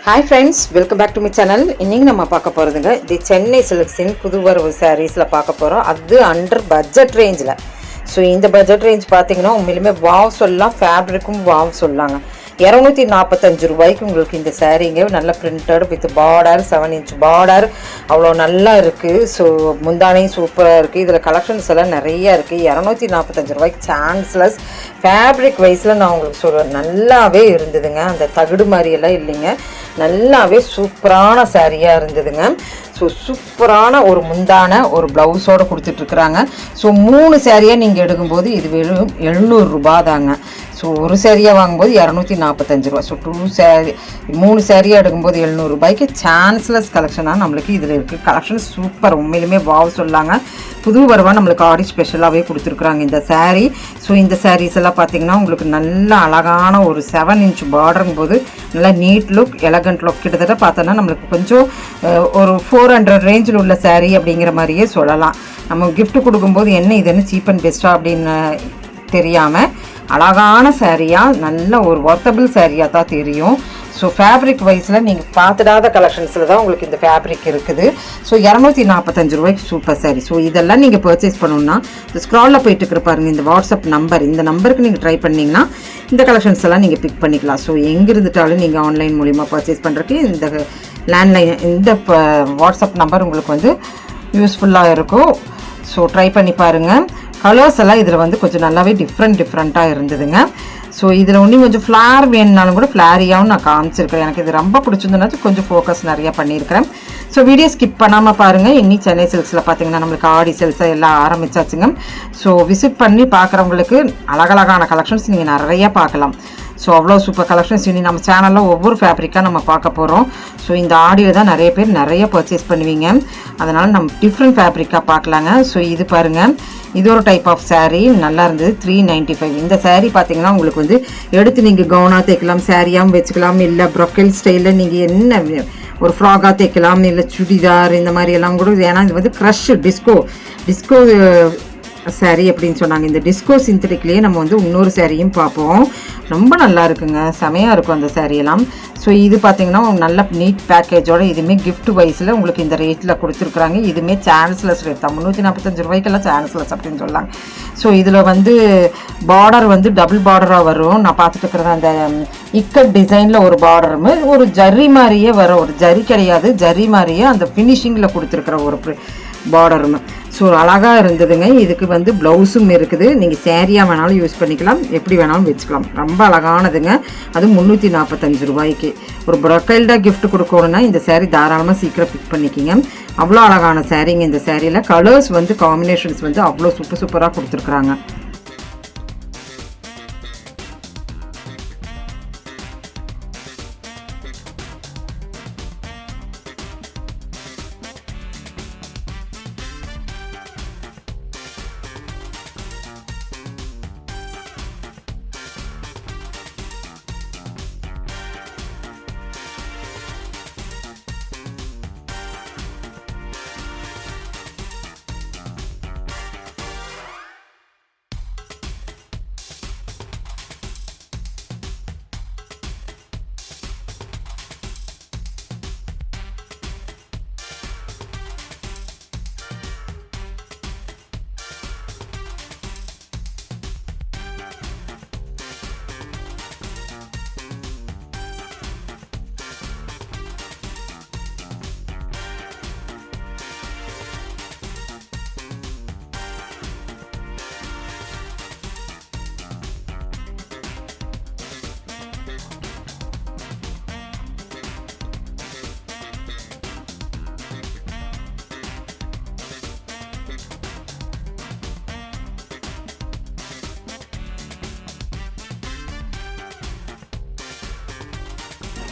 Hi friends, welcome back to my channel. இன்னைக்கு நம்ம பார்க்க போறதுங்க தி சென்னை சில்க்ஸின் புது வரவு சாரீஸ்ல பார்க்க போறோம். அது அண்டர் பட்ஜெட் ரேஞ்சில். ஸோ இந்த பட்ஜெட் ரேஞ்ச் பார்த்தீங்கன்னா உண்மையிலுமே வாவ் சொல்லலாம், ஃபேப்ரிக்கும் வாவ் சொல்லாங்க. 245 ரூபாய்க்கு உங்களுக்கு இந்த சாரீங்க நல்ல printed with border, 7 inch border அவ்வளோ நல்லா இருக்குது. ஸோ முந்தானையும் சூப்பராக இருக்குது. இதில் கலெக்ஷன்ஸ் எல்லாம் நிறையா இருக்குது. 245 ரூபாய்க்கு சான்ஸ்லெஸ். ஃபேப்ரிக் வைஸில் நான் உங்களுக்கு சொல்கிறேன், நல்லாவே இருந்ததுங்க. அந்த தகுடு மாதிரியெல்லாம் இல்லைங்க, நல்லாவே சூப்பரான சாரியாக இருந்ததுங்க. ஸோ சூப்பரான ஒரு முந்தான ஒரு ப்ளவுஸோடு கொடுத்துட்ருக்குறாங்க. ஸோ 3 சாரியாக நீங்கள் எடுக்கும்போது இது வெறும் 700 ரூபா தாங்க. ஸோ ஒரு சாரியாக வாங்கும்போது 245 ரூபா. ஸோ 3 சாரியாக எடுக்கும்போது 700 ரூபாய்க்கு சான்ஸ்லெஸ் கலெக்ஷனாக நம்மளுக்கு இதில் இருக்குது. கலெக்ஷன் சூப்பர், உண்மையிலுமே வாவ் சொல்லாங்க. புது வரவாக நம்மளுக்கு ஆடி ஸ்பெஷலாகவே கொடுத்துருக்குறாங்க இந்த சாரீ. ஸோ இந்த சாரீஸ் எல்லாம் பார்த்திங்கன்னா உங்களுக்கு நல்ல அழகான ஒரு 7 inch பார்டருங்கும் போது நல்லா நீட் லுக், எலகண்ட் லுக். கிட்டத்தட்ட பார்த்தோன்னா நம்மளுக்கு கொஞ்சம் ஒரு 400 ரேஞ்சில் உள்ள சாரீ அப்படிங்கிற மாதிரியே சொல்லலாம். நம்ம கிஃப்ட் கொடுக்கும்போது என்ன இது என்ன சீப் அண்ட் பெஸ்ட்டாக அப்படின்னு தெரியாமல் அழகான சாரியாக, நல்ல ஒரு ஒர்த்தபிள் சாரியாக தான் தெரியும். ஸோ ஃபேப்ரிக் வைஸில் நீங்கள் பார்த்துடாத கலெக்ஷன்ஸில் தான் உங்களுக்கு இந்த ஃபேப்ரிக் இருக்குது. ஸோ 245 ரூபாய்க்கு சூப்பர் சாரி. ஸோ இதெல்லாம் நீங்கள் பர்ச்சேஸ் பண்ணணுன்னா இந்த ஸ்க்ராலில் போயிட்டு இருக்கிற பாருங்கள் இந்த வாட்ஸ்அப் நம்பர், இந்த நம்பருக்கு நீங்கள் ட்ரை பண்ணிங்கன்னா இந்த கலெக்ஷன்ஸ் எல்லாம் நீங்கள் பிக் பண்ணிக்கலாம். ஸோ எங்கே இருந்துட்டாலும் நீங்கள் ஆன்லைன் மூலிமா பர்ச்சேஸ் பண்ணுறதுக்கு இந்த லேண்ட்லைன் இந்த வாட்ஸ்அப் நம்பர் உங்களுக்கு வந்து யூஸ்ஃபுல்லாக இருக்கும். ஸோ ட்ரை பண்ணி பாருங்கள். கலர்ஸ் எல்லாம் இதில் வந்து கொஞ்சம் நல்லாவே டிஃப்ரெண்ட்டாக இருந்ததுங்க. ஸோ இதில் இன்னும் கொஞ்சம் ஃப்ளார் வேணுனாலும் கூட ஃப்ளாரியாகவும் நான் காமிச்சிருக்கிறேன். எனக்கு இது ரொம்ப பிடிச்சிருந்ததுனா கொஞ்சம் ஃபோக்கஸ் நிறையா பண்ணியிருக்கிறேன். ஸோ வீடியோ ஸ்கிப் பண்ணாமல் பாருங்கள். இன்னி சென்னை சில்க்ஸில் பார்த்தீங்கன்னா நம்மளுக்கு ஆடி சேல்ஸை எல்லாம் ஆரம்பிச்சாச்சுங்க. ஸோ விசிட் பண்ணி பார்க்குறவங்களுக்கு அழகழகான கலெக்ஷன்ஸ் நீங்கள் நிறையா பார்க்கலாம். ஸோ அவ்வளோ சூப்பர் கலெக்ஷன்ஸ் இனி நம்ம சேனலில் ஒவ்வொரு ஃபேப்ரிக்காக நம்ம பார்க்க போகிறோம். ஸோ இந்த ஆடியில் தான் நிறைய பேர் நிறைய பர்ச்சேஸ் பண்ணுவீங்க, அதனால் நம்ம டிஃப்ரெண்ட் ஃபேப்ரிக்காக பார்க்கலாங்க. ஸோ இது பாருங்கள், இது ஒரு டைப் ஆஃப் சாரீ நல்லா இருந்தது. 395. இந்த சாரீ பார்த்தீங்கன்னா உங்களுக்கு வந்து எடுத்து நீங்கள் கவுனாக தைக்கலாம், சாரியாகவும் வச்சுக்கலாம், இல்லை ப்ரொக்கல் ஸ்டைலில் நீங்கள் என்ன ஒரு ஃப்ராகாக தைக்கலாம், இல்லை சுடிதார் இந்த மாதிரி எல்லாம் கூட. ஏன்னா இது வந்து க்ரஷ் டிஸ்கோ சாரீ அப்படின்னு சொன்னாங்க. இந்த டிஸ்கோ சிந்தட்டிக்லேயே நம்ம வந்து இன்னொரு சாரியும் பார்ப்போம். ரொம்ப நல்லா இருக்குங்க, செமையாக இருக்கும் அந்த சாரியெல்லாம். ஸோ இது பார்த்தீங்கன்னா நல்ல நீட் பேக்கேஜோட இதுவுமே கிஃப்ட் வைஸில் உங்களுக்கு இந்த ரேட்டில் கொடுத்துருக்குறாங்க. இதுவுமே சான்ஸ்லெஸ் ரேட் தான், 345 ரூபாய்க்கெல்லாம் சான்ஸ்லெஸ் அப்படின்னு சொல்லலாம். ஸோ இதில் வந்து பார்டர் வந்து டபுள் பார்டராக வரும். நான் பார்த்துட்டு இருக்கிறது அந்த இக்கட் டிசைனில் ஒரு பார்டரும், ஒரு ஜரி மாதிரியே வரும். ஒரு ஜரி கிடையாது, ஜரி மாதிரியே அந்த ஃபினிஷிங்கில் கொடுத்துருக்குற ஒரு பார்டரும். ஸோ அழகாக இருந்ததுங்க. இதுக்கு வந்து ப்ளவுஸும் இருக்குது. நீங்கள் சேரீயாக வேணாலும் யூஸ் பண்ணிக்கலாம், எப்படி வேணாலும் வச்சுக்கலாம். ரொம்ப அழகானதுங்க. அது 345 ரூபாய்க்கு. ஒரு ப்ரொக்கைல்டாக கிஃப்ட் கொடுக்கணுன்னா இந்த சாரீ தாராளமாக சீக்கிரம் பிக் பண்ணிக்கிங்க. அவ்வளோ அழகான சாரீங்க. இந்த சாரியில் கலர்ஸ் வந்து காம்பினேஷன்ஸ் வந்து அவ்வளோ சூப்பராக கொடுத்துருக்குறாங்க.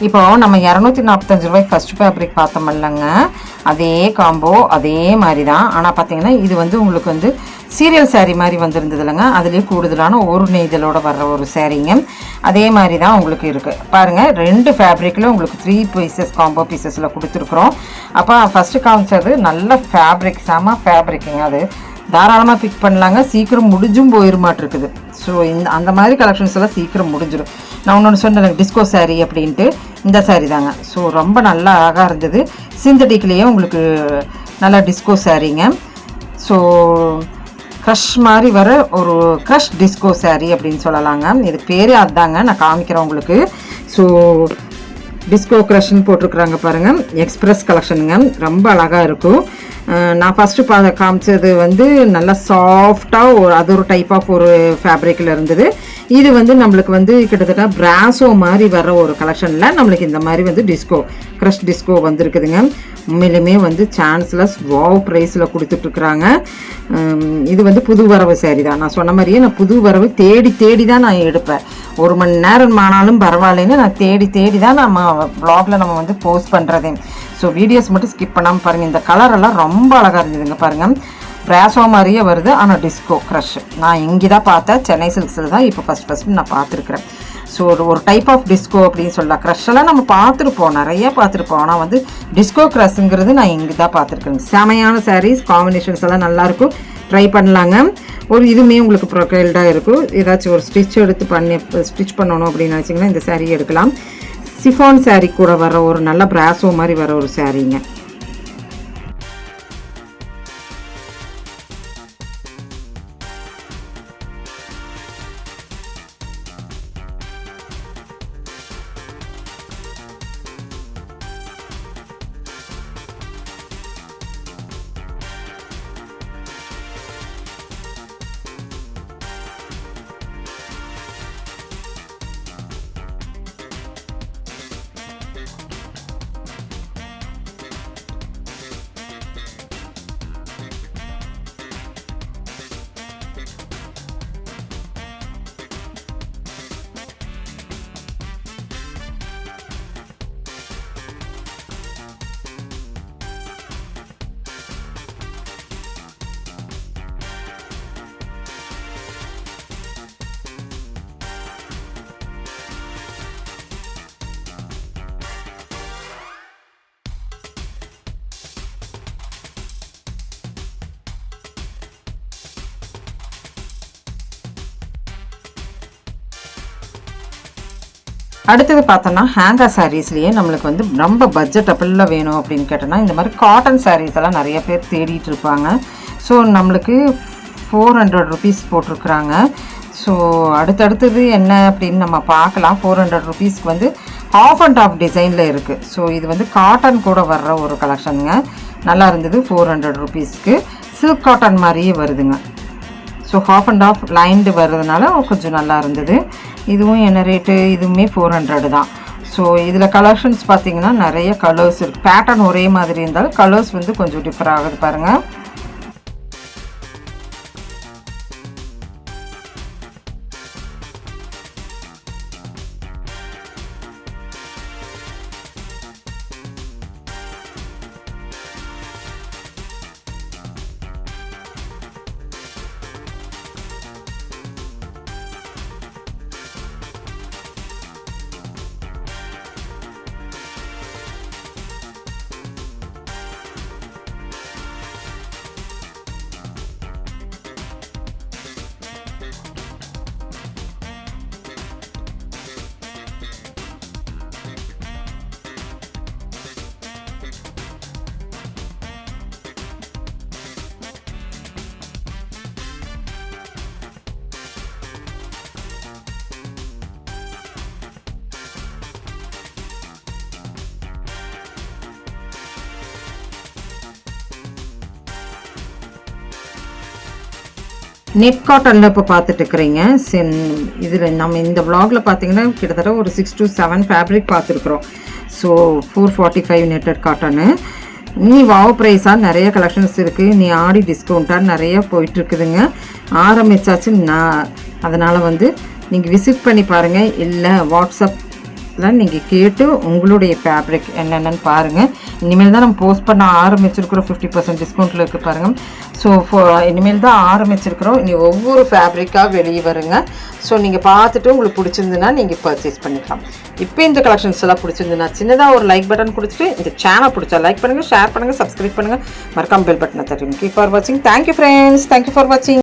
இப்போ நம்ம 245 ரூபாய்க்கு ஃபஸ்ட் ஃபேப்ரிக் பார்த்தோமில்லங்க, அதே காம்போ அதே மாதிரி தான். ஆனால் பார்த்தீங்கன்னா இது வந்து உங்களுக்கு வந்து சீரியல் சாரீ மாதிரி வந்திருந்தது இல்லைங்க, அதுலேயே கூடுதலான ஒரு நெய்தலோடு வர்ற ஒரு சாரீங்க. அதே மாதிரி தான் உங்களுக்கு இருக்குது பாருங்கள். 2 ஃபேப்ரிக்கில் உங்களுக்கு 3 பீசஸ் காம்போ பீசஸில் கொடுத்துருக்குறோம். அப்போ ஃபஸ்ட்டு காமிச்சது நல்ல ஃபேப்ரிக், செம ஃபேப்ரிக்குங்க. அது தாராளமாக பிக் பண்ணலாங்க. சீக்கிரம் முடிஞ்சும் போயிருமாட்டிருக்குது. ஸோ அந்த மாதிரி கலெக்ஷன்ஸ் எல்லாம் சீக்கிரம் முடிஞ்சிடும். நான் ஒன்று சொன்னேன் டிஸ்கோ சாரீ அப்படின்ட்டு, இந்த சாரீ தாங்க. ஸோ ரொம்ப நல்லா அழகாக இருந்தது. சிந்தட்டிக்லேயே உங்களுக்கு நல்லா டிஸ்கோ சாரீங்க. ஸோ க்ரஷ் மாதிரி வர ஒரு க்ரஷ் டிஸ்கோ சாரீ அப்படின்னு சொல்லலாங்க. இது பேரே அதுதாங்க, நான் காமிக்கிறேன் உங்களுக்கு. ஸோ டிஸ்கோ க்ரஷ்ன்னு போட்டிருக்குறாங்க பாருங்கள். எக்ஸ்பிரஸ் கலெக்ஷனுங்க, ரொம்ப அழகாக இருக்கும். நான் ஃபஸ்ட்டு காமிச்சது வந்து நல்லா சாஃப்டாக அது ஒரு டைப் ஆஃப் ஒரு ஃபேப்ரிக்கில் இருந்தது. இது வந்து நம்மளுக்கு வந்து கிட்டத்தட்ட பிராசோ மாதிரி வர ஒரு கலெக்ஷனில் நம்மளுக்கு இந்த மாதிரி வந்து டிஸ்கோ க்ரஷ் டிஸ்கோ வந்துருக்குதுங்க. உண்மையிலுமே வந்து சான்ஸ்லெஸ் வாவ் ப்ரைஸில் கொடுத்துட்ருக்குறாங்க. இது வந்து புது வரவு சாரி தான். நான் சொன்ன மாதிரியே நான் புது வரவு தேடி தான் நான் எடுப்பேன். 1 மணி நேரம் ஆனாலும் பரவாயில்லைன்னு நான் தேடி தான் நம்ம வ்ளாகில் நம்ம வந்து போஸ்ட் பண்ணுறதே. ஸோ வீடியோஸ் மட்டும் ஸ்கிப் பண்ணாமல் பாருங்கள். இந்த கலரெல்லாம் ரொம்ப அழகாக இருந்ததுங்க பாருங்கள். பிராசோ மாதிரியே வருது, ஆனால் டிஸ்கோ க்ரஷ் நான் இங்கே தான் பார்த்தேன். சென்னை சில்க்ஸில் தான் இப்போ ஃபஸ்ட்டு நான் பார்த்துருக்குறேன். ஸோ ஒரு டைப் ஆஃப் டிஸ்கோ அப்படின்னு சொல்லலாம். க்ரஷ்ஷெல்லாம் நம்ம பார்த்துருப்போம், நிறைய பார்த்துருப்போம். ஆனால் வந்து டிஸ்கோ க்ரஷ்ங்கிறது நான் இங்கே தான் பார்த்துருக்கேன். செமையான சாரீஸ், காம்பினேஷன்ஸ் எல்லாம் நல்லாயிருக்கும், ட்ரை பண்ணலாங்க. ஒரு இதுவுமே உங்களுக்கு ப்ரொஃபைல்டாக இருக்கும். ஏதாச்சும் ஒரு ஸ்டிச் பண்ணணும் அப்படின்னு நினச்சிங்கன்னா இந்த சாரீ எடுக்கலாம். சிஃபான் சாரீ கூட வர ஒரு நல்ல பிராசோ மாதிரி வர ஒரு சாரீங்க. அடுத்தது பார்த்தோன்னா ஹேங்கர் சாரீஸ்லேயே நம்மளுக்கு வந்து ரொம்ப பட்ஜெட்டபிளில் வேணும் அப்படின்னு கேட்டோன்னா இந்த மாதிரி காட்டன் சாரீஸ் எல்லாம் நிறைய பேர் தேடிட்டு இருப்பாங்க. ஸோ நம்மளுக்கு 400 ருபீஸ் போட்டிருக்குறாங்க. ஸோ அடுத்தடுத்தது என்ன அப்படின்னு நம்ம பார்க்கலாம். 400 ருபீஸ்க்கு வந்து ஆஃப் அண்ட் ஆஃப் டிசைனில் இருக்குது. ஸோ இது வந்து காட்டன் கூட வர்ற ஒரு கலெக்ஷனுங்க, நல்லா இருந்தது. 400 ருபீஸ்க்கு சில்க் காட்டன் மாதிரியே வருதுங்க. So half and half lined வர்றதுனால கொஞ்சம் நல்லா இருந்தது. இதுவும் என்ன ரேட்டு, இதுவுமே 400 தான். ஸோ இதில் கலெக்ஷன்ஸ் பார்த்திங்கன்னா நிறைய கலர்ஸ் இருக்குது. பேட்டர்ன் ஒரே மாதிரி இருந்தாலும் கலர்ஸ் வந்து கொஞ்சம் டிஃபர் ஆகுது பாருங்கள். நெட் காட்டனில் இப்போ பார்த்துட்டு இருக்கிறீங்க. இதில் நம்ம இந்த வ்ளாகில் பார்த்தீங்கன்னா கிட்டத்தட்ட ஒரு 6 to 7 ஃபேப்ரிக் பார்த்துருக்குறோம். So 445 netted cotton. நீ வாவ் ப்ரைஸாக நிறைய கலெக்ஷன்ஸ் இருக்குது. நீ ஆடி டிஸ்கவுண்ட்டாக நிறைய போயிட்டுருக்குதுங்க. ஆரம்பித்தாச்சு நான். அதனால் வந்து நீங்கள் விசிட் பண்ணி பாருங்கள், இல்லை வாட்ஸ்அப்பில் நீங்கள் கேட்டு உங்களுடைய ஃபேப்ரிக் என்னென்னு பாருங்கள். இனிமேல் தான் நம்ம போஸ்ட் பண்ண ஆரம்பிச்சிருக்கிறோம். 50% டிஸ்கவுண்ட்டில் இருக்குது பாருங்கள். ஸோ இனிமேல் தான் ஆரம்பிச்சிருக்கிறோம். இனி ஒவ்வொரு ஃபேப்ரிக்காக வெளியே வருங்க. ஸோ நீங்கள் பார்த்துட்டு உங்களுக்கு பிடிச்சிருந்துன்னா நீங்கள் பர்ச்சேஸ் பண்ணிக்கலாம். இப்போ இந்த கலெக்ஷன்ஸ் எல்லாம் பிடிச்சிருந்துன்னா சின்னதாக ஒரு லைக் பட்டன் கொடுத்துட்டு இந்த சேனல் பிடிச்சா லைக் பண்ணுங்கள், ஷேர் பண்ணுங்கள், சப்ஸ்கிரைப் பண்ணுங்கள், மறக்காம பெல் பட்டனை தட்டுங்க. கீப் ஃபார் வாட்சிங். தேங்க்யூ ஃப்ரெண்ட்ஸ், தேங்க்யூ ஃபார் வாட்சிங்.